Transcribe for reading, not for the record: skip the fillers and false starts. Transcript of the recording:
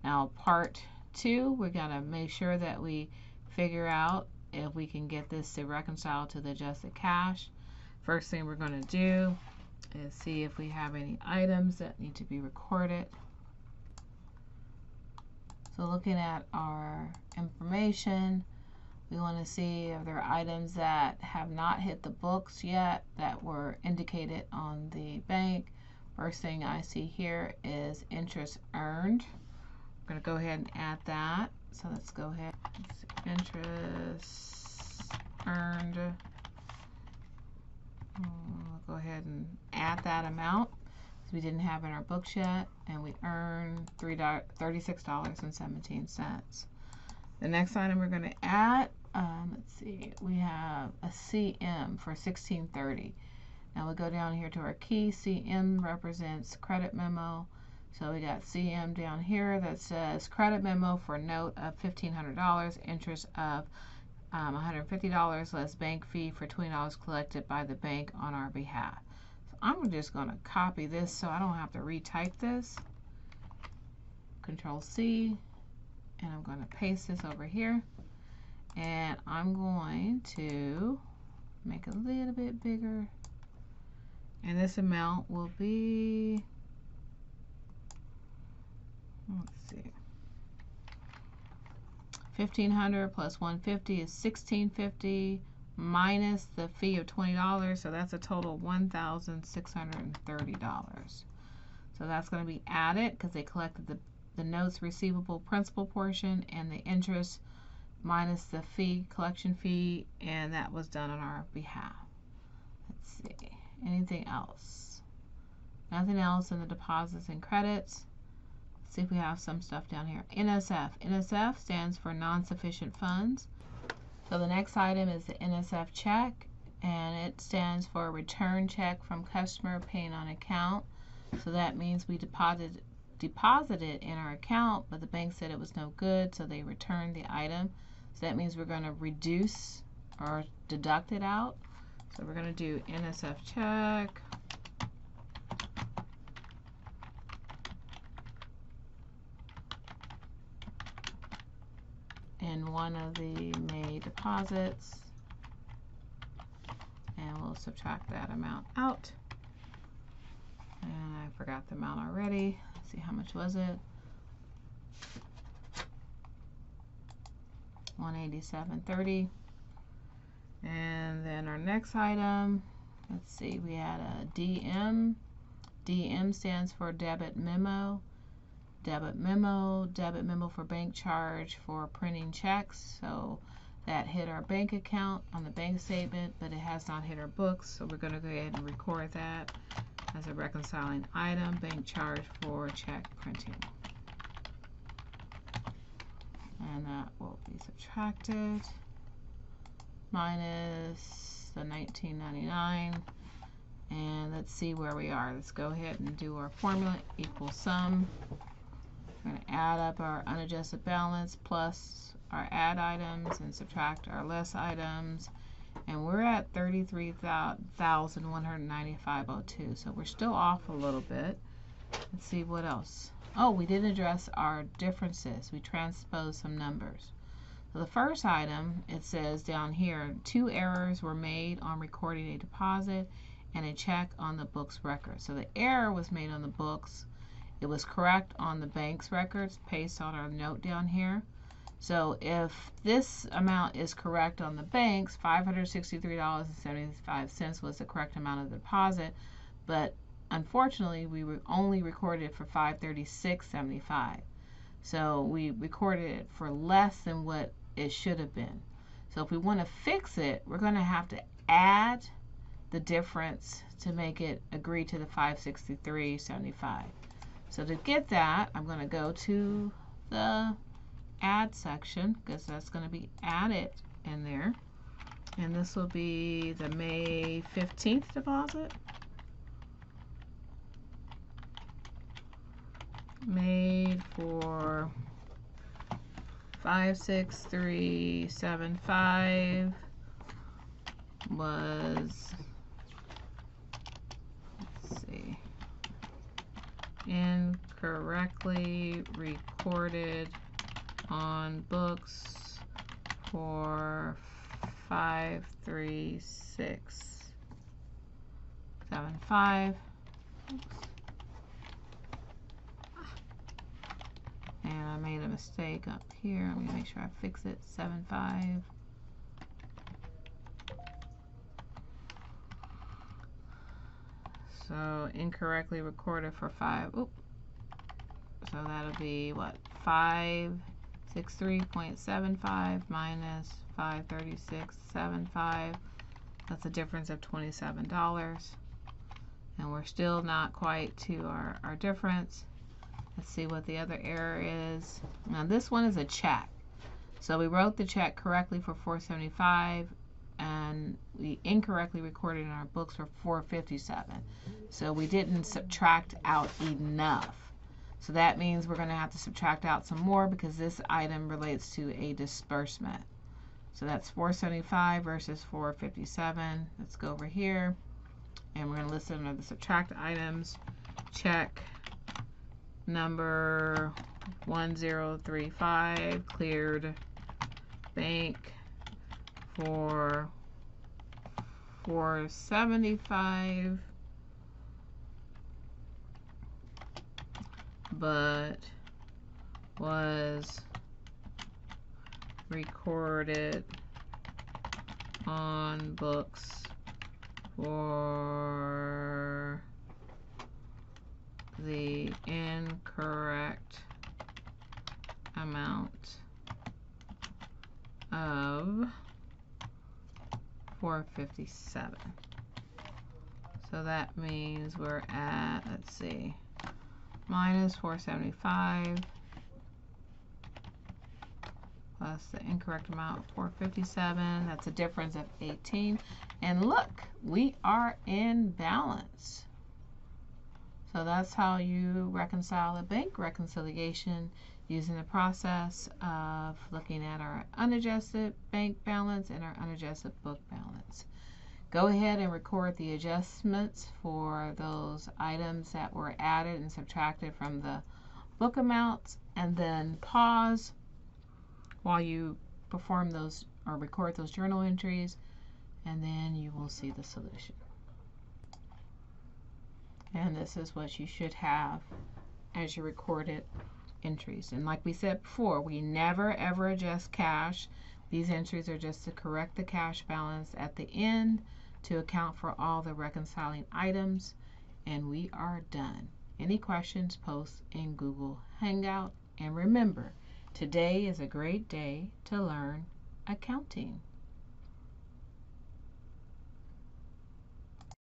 Now part 2, we gotta make sure that we figure out if we can get this to reconcile to the adjusted cash. First thing we're going to do is see if we have any items that need to be recorded. So looking at our information, we want to see if there are items that have not hit the books yet that were indicated on the bank. First thing I see here is interest earned. I'm going to go ahead and add that. So let's go ahead. Interest earned. We'll go ahead and add that amount because we didn't have it in our books yet, and we earned $36.17. The next item we're going to add, let's see, we have a CM for 1630. Now we go down here to our key. CM represents credit memo. So we got CM down here that says credit memo for a note of $1,500, interest of $150 less bank fee for $20 collected by the bank on our behalf. So I'm just going to copy this so I don't have to retype this. Control C, and I'm going to paste this over here. And I'm going to make it a little bit bigger. And this amount will be, let's see, 1,500 plus 150 is 1,650 minus the fee of $20, so that's a total of $1,630. So that's going to be added because they collected the notes receivable principal portion and the interest minus the fee, collection fee, and that was done on our behalf. Let's see, anything else? Nothing else in the deposits and credits. See if we have some stuff down here. NSF. NSF stands for non-sufficient funds. So the next item is the NSF check, and it stands for return check from customer paying on account. So that means we deposited in our account, but the bank said it was no good, so they returned the item. So that means we're going to reduce or deduct it out. So we're going to do NSF check. In one of the May deposits, and we'll subtract that amount out. And I forgot the amount already. Let's see, how much was it? $187.30. And then our next item, let's see, we had a DM. DM stands for debit memo. Debit memo for bank charge for printing checks. So that hit our bank account on the bank statement, but it has not hit our books. So we're going to go ahead and record that as a reconciling item, bank charge for check printing. And that will be subtracted minus the $19.99. And let's see where we are. Let's go ahead and do our formula. Equal sum. We're going to add up our unadjusted balance plus our add items and subtract our less items. And we're at $33,195.02. So we're still off a little bit. Let's see what else. Oh, we didn't address our differences. We transposed some numbers. So the first item, it says down here, 2 errors were made on recording a deposit and a check on the book's record. So the error was made on the books. It was correct on the bank's records, based on our note down here. So if this amount is correct on the bank's, $563.75 was the correct amount of the deposit, but unfortunately we were only recorded it for $536.75. So we recorded it for less than what it should have been. So if we want to fix it, we're going to have to add the difference to make it agree to the $563.75. So to get that, I'm going to go to the add section because that's going to be added in there. And this will be the May 15th deposit. Made for $563.75 was, let's see, incurred incorrectly recorded on books for 53675. And I made a mistake up here. I'm going to make sure I fix it. 75. So incorrectly recorded for 5. Oop. So that'll be what? 563.75 minus 536.75. That's a difference of $27. And we're still not quite to our difference. Let's see what the other error is. Now this one is a check. So we wrote the check correctly for $475 and we incorrectly recorded in our books for $457. So we didn't subtract out enough. So that means we're going to have to subtract out some more because this item relates to a disbursement. So that's $475 versus $457. Let's go over here and we're going to list it under the subtract items. Check number 1035 cleared bank for $475, but was recorded on books for the incorrect amount of $457. So that means we're at, let's see, minus $475 plus the incorrect amount of $457. That's a difference of 18. And look, we are in balance. So that's how you reconcile a bank reconciliation using the process of looking at our unadjusted bank balance and our unadjusted book balance. Go ahead and record the adjustments for those items that were added and subtracted from the book amounts, and then pause while you perform those or record those journal entries, and then you will see the solution. And this is what you should have as your recorded entries. And like we said before, we never ever adjust cash. These entries are just to correct the cash balance at the end to account for all the reconciling items, and we are done. Any questions, post in Google Hangout. And remember, today is a great day to learn accounting.